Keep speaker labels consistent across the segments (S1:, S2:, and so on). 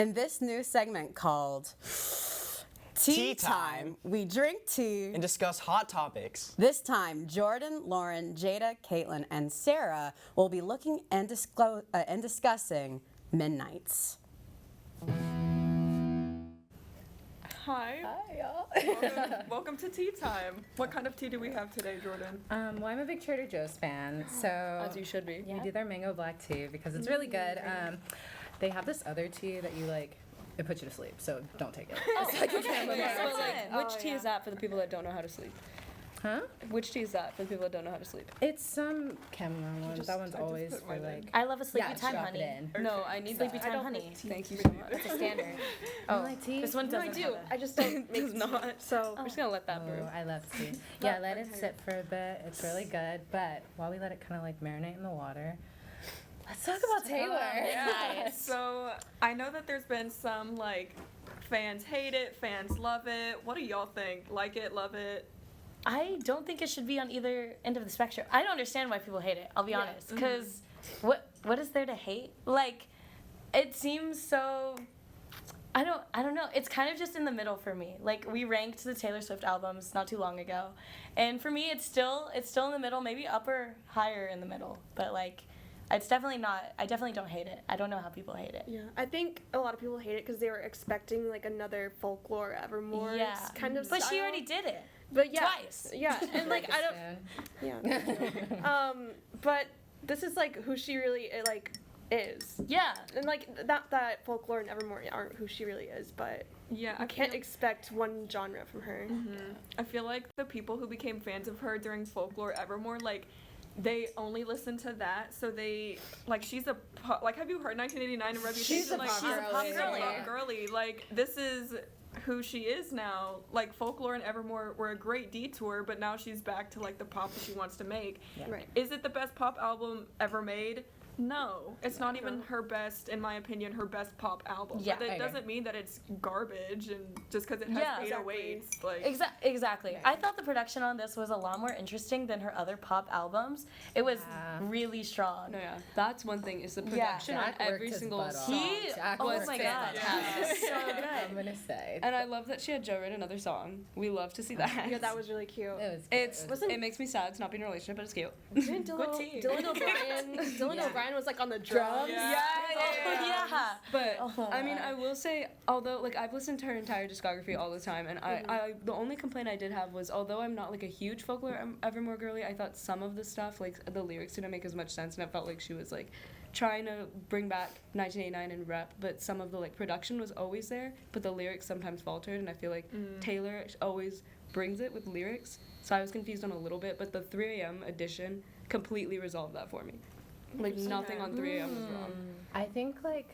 S1: In this new segment called
S2: Tea Time,
S1: we drink tea
S2: and discuss hot topics.
S1: This time, Jordan, Lauren, Jada, Caitlin, and Sarah will be looking and discussing midnights.
S3: Hi.
S4: Hi, y'all.
S3: Welcome to Tea Time. What kind of tea do we have today, Jordan?
S4: Well, I'm a big Trader Joe's fan, so
S3: As you should be.
S4: we do their mango black tea because it's really good. They have this other tea that you like. It puts you to sleep, so don't take it.
S5: So, which tea is that for the people that don't know how to sleep?
S4: Huh?
S5: Which tea is that for the people that don't know how to sleep?
S4: It's some chamomile one. That one's
S3: I just
S4: always
S3: put
S4: for
S3: mine in.
S4: like.
S6: I love a sleepy
S4: Yeah,
S6: time
S4: drop
S6: honey.
S4: it in.
S5: No, I need
S6: Sleepy
S5: that.
S6: time honey.
S5: Thank you so much.
S6: It's a standard.
S4: You like tea?
S6: This one
S5: No, I
S6: doesn't
S5: do.
S6: have it.
S5: I just don't make not. So we're just gonna let that brew.
S4: Oh, I love tea. Yeah, let it sit for a bit. It's really good. But while we let it kind of like marinate in the water, let's talk about Taylor.
S3: Yeah. So I know that there's been some like fans hate it, fans love it. What do y'all think? Like it, love it?
S6: I don't think it should be on either end of the spectrum. I don't understand why people hate it. I'll be honest, because what is there to hate? Like, it seems so. I don't know. It's kind of just in the middle for me. Like, we ranked the Taylor Swift albums not too long ago, and for me, it's still in the middle, maybe upper, higher in the middle. But like, it's definitely not. I definitely don't hate it. I don't know how people hate it.
S7: Yeah, I think a lot of people hate it because they were expecting like another Folklore Evermore kind of
S6: But
S7: style.
S6: she already did it.
S7: But yeah,
S6: twice.
S7: Yeah, and like I don't. Yeah. But this is like who she really like is.
S6: Yeah.
S7: And like that Folklore and Evermore aren't who she really is, but
S3: Yeah,
S7: I can't expect one genre from her.
S3: I feel like the people who became fans of her during Folklore Evermore, like, they only listen to that, so they, like, she's a pop, like, have you heard 1989 and Reputation?
S4: She's a
S3: like,
S4: pop
S3: she's
S4: girly.
S3: a pop girly. Like, this is who she is now. Like, Folklore and Evermore were a great detour, but now she's back to, like, the pop that she wants to make.
S4: Yeah.
S7: Right.
S3: Is it the best pop album ever made? No, it's not even her best, in my opinion, her best pop album.
S6: Yeah,
S3: but
S4: I
S3: that
S4: agree.
S3: doesn't mean that it's garbage, and just because it has
S6: Yeah.
S3: 808s, like.
S6: Exactly. I thought the production on this was a lot more interesting than her other pop albums. It was really strong.
S5: No, yeah, that's one thing is the production on
S4: Jack worked
S5: every
S4: his
S5: single
S4: butt off.
S5: song.
S4: Jack
S6: Oh
S4: worked
S6: my
S4: his
S6: god,
S4: butt off.
S6: it's so
S4: I'm
S6: good.
S4: gonna say.
S5: And I love that she had Joe write another song. We love to see that.
S7: Yeah, that was really cute.
S4: It was.
S5: It's
S4: good.
S5: it makes me sad to not be in a relationship, but it's cute.
S7: Didn't
S6: Good tea.
S7: Dylan O'Brien was like on the drums.
S6: Yeah.
S5: But
S6: Oh,
S5: I mean,
S6: wow.
S5: I will say, although like I've listened to her entire discography all the time, and I the only complaint I did have was although I'm not like a huge Folklore Evermore girly, I thought some of the stuff like the lyrics didn't make as much sense, and it felt like she was like trying to bring back 1989 and rep, but some of the like production was always there, but the lyrics sometimes faltered, and I feel like Taylor always brings it with lyrics, so I was confused on a little bit, but the 3 a.m. edition completely resolved that for me. Like nothing on 3 a.m. was wrong.
S4: I think like.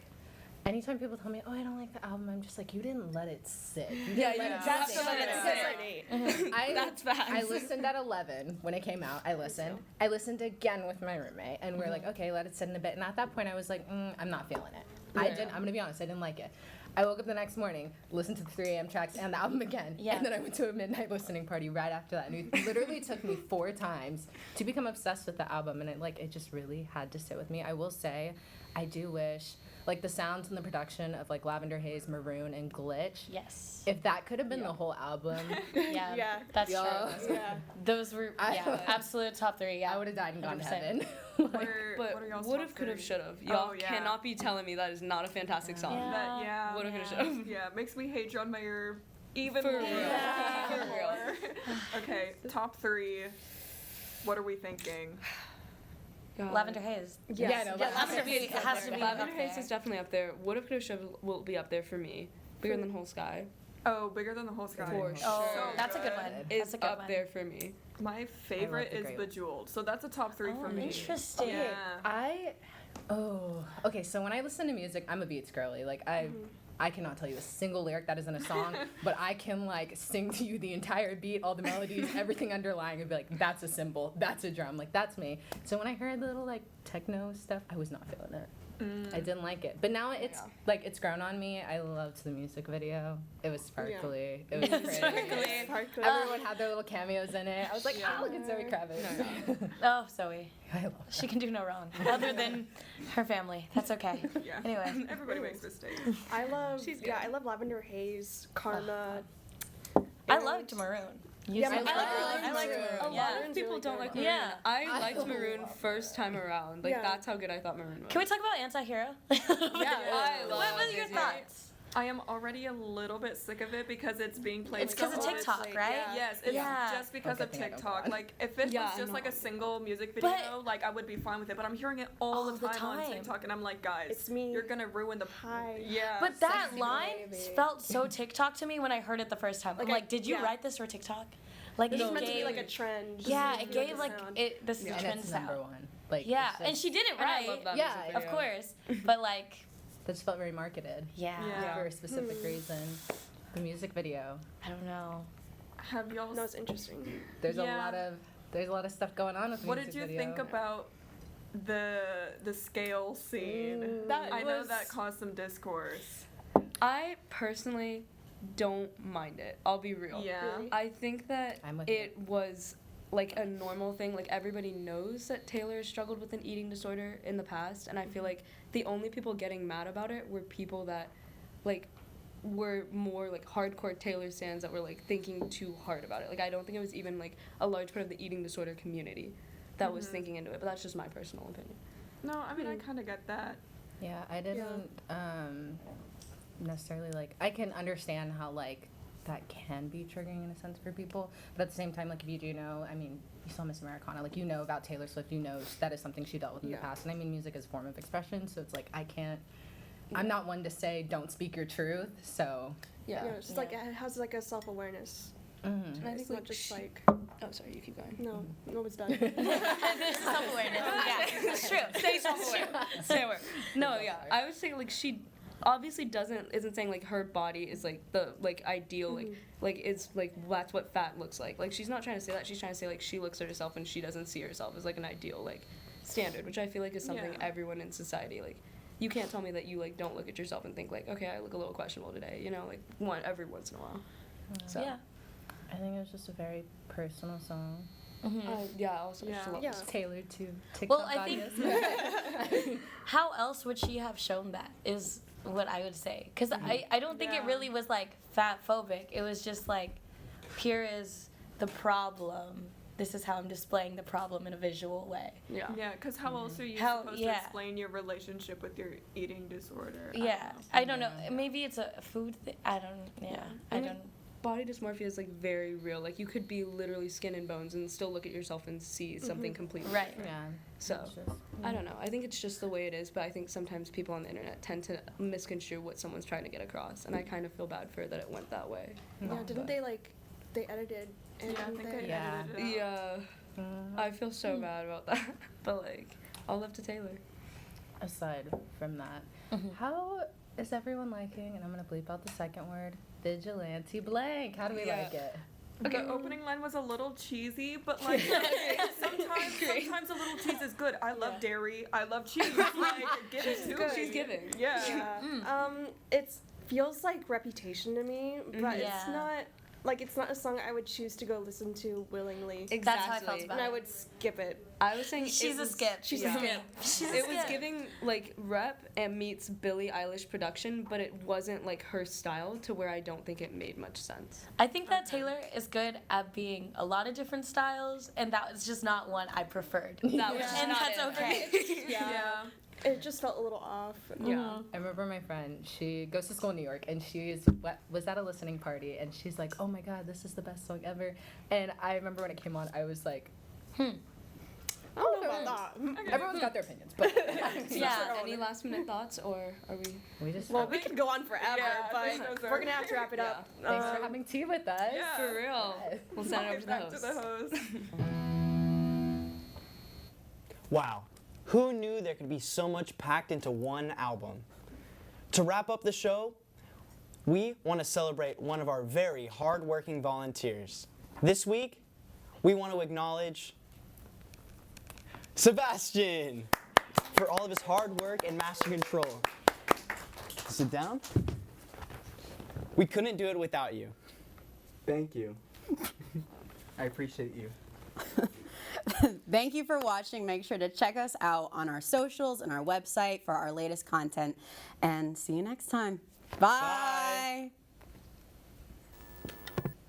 S4: Anytime people tell me, "Oh, I don't like the album," I'm just like, "You didn't let it sit." You didn't let it
S6: that's
S4: sit.
S6: so
S4: Because, like, I,
S5: That's facts.
S4: I listened at 11 when it came out. I listened. I listened again with my roommate, and we're like, "Okay, let it sit in a bit." And at that point, I was like, "I'm not feeling it." I didn't. I'm gonna be honest. I didn't like it. I woke up the next morning, listened to the 3 a.m. tracks and the album again,
S6: Yeah.
S4: and then I went to a midnight listening party right after that. And it literally took me 4 times to become obsessed with the album, and it just really had to sit with me. I will say, I do wish. Like the sounds and the production of like Lavender Haze, Maroon, and Glitch.
S6: Yes.
S4: If that could have been the whole album,
S6: Yeah.
S7: Yeah.
S6: That's
S4: Yo.
S6: true.
S7: Yeah.
S6: Those were absolute top 3. Yeah.
S4: I would have died and gone to
S6: 100%.
S4: heaven.
S3: What
S5: But
S3: are y'all's
S5: would
S3: top
S5: have, could have,
S3: three?
S5: should have. Y'all
S3: Oh, yeah.
S5: cannot be telling me that is not a fantastic song.
S6: Yeah.
S3: That, yeah.
S5: Would have, could have,
S6: Yeah.
S5: should have.
S3: Yeah, makes me hate John Mayer even
S5: For
S3: more.
S5: real.
S6: Yeah.
S5: For real.
S3: Okay, top 3. What are we thinking?
S5: God.
S6: Lavender Haze.
S4: Yeah, I know.
S6: Yeah, it has to be
S5: Lavender
S6: up
S5: Haze
S6: there.
S5: is definitely up there. Would have, could have, should have will be up there for me. Bigger than Whole Sky
S3: Oh, Bigger Than the Whole Sky.
S5: For
S6: Oh,
S5: sure.
S6: that's a good one.
S5: is
S6: That's a good
S5: up
S6: one.
S5: there for me.
S3: My favorite
S4: the
S3: is
S4: Great One.
S3: Bejeweled, so that's a top 3 for
S6: Oh,
S3: me.
S6: interesting.
S3: Yeah.
S4: Okay, so when I listen to music, I'm a beats girly. Like I cannot tell you a single lyric that is in a song, but I can like sing to you the entire beat, all the melodies, everything underlying, and be like, that's a cymbal, that's a drum, like that's me. So when I heard the little like techno stuff, I was not feeling it. I didn't like it. But now it's like it's grown on me. I loved the music video. It was sparkly. It was pretty.
S7: Sparkly.
S4: Everyone had their little cameos in it. I was like, oh, look at Zoe Kravitz.
S6: Oh, Zoe.
S4: I love
S6: She can do no wrong, other than her family. That's okay.
S3: Yeah.
S6: Anyway.
S3: Everybody makes mistakes.
S7: I love.
S5: She's
S7: Yeah,
S5: good.
S7: I love Lavender Haze, Karma.
S6: I liked Maroon.
S7: Yeah,
S6: I
S7: I
S6: like
S7: Maroon.
S6: Maroon.
S5: A
S6: Yeah.
S5: lot of people don't like Maroon.
S6: Yeah.
S5: I liked Maroon first time around. Like
S7: Yeah.
S5: that's how good I thought Maroon was.
S6: Can we talk about Anti-Hero?
S5: Yeah, I love
S6: What are your
S5: Anti-Hero.
S6: thoughts?
S3: I am already a little bit sick of it because it's being played.
S6: It's because of
S3: so much.
S6: TikTok, right?
S3: Yes, it's
S6: Yeah.
S3: just because
S4: Oh,
S3: of
S4: good thing I don't
S3: TikTok.
S4: go on.
S3: Like, if it
S5: Yeah,
S3: was
S5: I
S3: just like
S5: know.
S3: a single music video,
S6: But-
S3: like I would be fine with it. But I'm hearing it all the time on TikTok, and I'm like, guys,
S7: It's me.
S3: you're gonna ruin the.
S7: Hi.
S3: Yeah.
S6: But that
S4: Sexy
S6: line
S4: baby.
S6: felt so TikTok to me when I heard it the first time. I'm
S7: Like,
S6: like, did you
S7: yeah.
S6: write this for TikTok? Like,
S7: It's
S6: it
S7: meant to be
S6: gave,
S7: like a trend. just
S6: yeah,
S7: to
S6: it
S7: do
S6: gave
S7: the
S6: like
S7: sound.
S6: it. This is the
S4: And
S6: trend
S4: it's number
S6: sound.
S4: one. Like,
S6: Yeah,
S4: it's
S6: and
S4: just-
S6: she did it
S5: And I
S6: right.
S5: love that
S4: Yeah,
S5: music
S6: Of
S5: video.
S6: course, but like,
S4: that just felt very marketed
S6: yeah,
S3: Yeah.
S4: for a specific reason. The music video.
S6: I don't know.
S3: Have y'all?
S7: No, it's interesting.
S4: There's
S3: Yeah.
S4: there's a lot of stuff going on with the
S3: What
S4: music
S3: did you
S4: video.
S3: think about the scale scene?
S5: That
S3: I know
S5: was-
S3: that caused some discourse.
S5: I personally don't mind it. I'll be real.
S3: Yeah.
S7: Really?
S5: I think that
S4: I'm with
S5: it was like a normal thing. Like everybody knows that Taylor struggled with an eating disorder in the past, and I feel like the only people getting mad about it were people that like were more like hardcore Taylor stans that were like thinking too hard about it. Like I don't think it was even like a large part of the eating disorder community that was thinking into it, but that's just my personal opinion.
S3: No, I mean I kind of get that.
S4: Yeah, I didn't necessarily like. I can understand how like that can be triggering in a sense for people, but at the same time, like if you do know, I mean, you saw Miss Americana, like you know about Taylor Swift, you know that is something she dealt with in the
S5: Yeah.
S4: past, and I mean, music is a form of expression, so it's like I can't. I'm not one to say don't speak your truth, so.
S5: Yeah.
S7: Yeah, it's just like it has like a self awareness.
S4: Mhm.
S5: And I
S7: It's
S5: think
S7: not
S5: like
S7: just like
S5: oh sorry, you keep going.
S7: no, it's done.
S6: This is self-awareness. Yeah, it's true.
S5: Stay self-aware. Stay aware. No, yeah. I would say like she obviously isn't saying like her body is like the like ideal like it's like that's what fat looks like. Like she's not trying to say that. She's trying to say like she looks at herself and she doesn't see herself as like an ideal like standard, which I feel like is something
S3: Yeah.
S5: everyone in society like. You can't tell me that you like don't look at yourself and think like, okay, I look a little questionable today. You know, like every once in a while. So
S6: Yeah.
S4: I think it was just a very personal song.
S5: yeah. Also, just a
S3: Yeah.
S5: lot-
S7: Yeah.
S4: Tailored to TikTok
S6: Well, I think
S4: audience.
S6: how else would she have shown that is what I would say. Because I don't think it
S3: Yeah.
S6: really was like fat phobic. It was just like, here is the problem. This is how I'm displaying the problem in a visual way.
S5: Yeah.
S3: Yeah, because how else are you
S6: How-
S3: supposed
S6: yeah.
S3: to explain your relationship with your eating disorder?
S6: Yeah. I don't know. Maybe it's a food thing. I don't, yeah. I
S5: I mean,
S6: don't.
S5: Body dysmorphia is like very real. Like you could be literally skin and bones and still look at yourself and see something completely
S6: Right.
S5: different.
S4: Yeah.
S5: So
S4: it's just-
S5: I don't know. I think it's just the way it is, but I think sometimes people on the internet tend to misconstrue what someone's trying to get across, and I kind of feel bad for her that it went that way.
S7: Yeah, didn't they like they edited and
S3: Yeah, I think they
S4: Yeah.
S3: edited it out.
S5: Yeah, I feel so bad about that, but like, all up to Taylor.
S4: Aside from that, how is everyone liking, and I'm going to bleep out the second word, Vigilante Blank? How do we
S5: Yeah.
S4: like it?
S3: The opening line was a little cheesy, but like sometimes a little cheese is good. I love dairy. I love cheese. Like, give it to
S7: good.
S3: me.
S5: She's giving.
S3: Yeah.
S7: Yeah. It feels like Reputation to me, but
S6: Yeah.
S7: it's not like it's not a song I would choose to go listen to willingly.
S5: Exactly.
S6: That's how I felt about
S7: And I
S6: it.
S7: would skip it.
S5: I was saying
S6: She's
S5: it
S6: a
S5: was-
S6: skip.
S7: She's
S5: Yeah.
S7: a skip.
S6: She's a
S5: It was
S6: skip.
S5: giving like rep and meets Billie Eilish production, but it wasn't like her style to where I don't think it made much sense.
S6: I think that Taylor is good at being a lot of different styles, and that was just not one I preferred.
S5: That was just
S6: And
S5: not
S6: that's
S5: it.
S6: okay.
S3: Yeah.
S7: It just felt a little off.
S5: Yeah.
S4: I remember my friend, she goes to school in New York, and was at a listening party, and she's like, oh my god, this is the best song ever. And I remember when it came on, I was like,
S7: I don't know about that.
S4: everyone's got their opinions, but
S6: Yeah.
S5: Any last minute thoughts, or are we?
S4: we just
S7: Well, we could go on forever,
S3: Yeah,
S7: but
S3: I think those
S7: we're
S3: are-
S7: gonna have to wrap it up.
S4: thanks for having tea with us.
S3: Yeah.
S5: For real. We'll send it over to the
S3: Back
S5: host.
S3: to the host.
S2: Wow, who knew there could be so much packed into one album? To wrap up the show, we want to celebrate one of our very hardworking volunteers. This week, we want to acknowledge Sebastian. for all of his hard work and master control. Sit down. We couldn't do it without you.
S8: Thank you. I appreciate you.
S1: Thank you for watching. Make sure to check us out on our socials and our website for our latest content. And see you next time. Bye.
S2: Bye.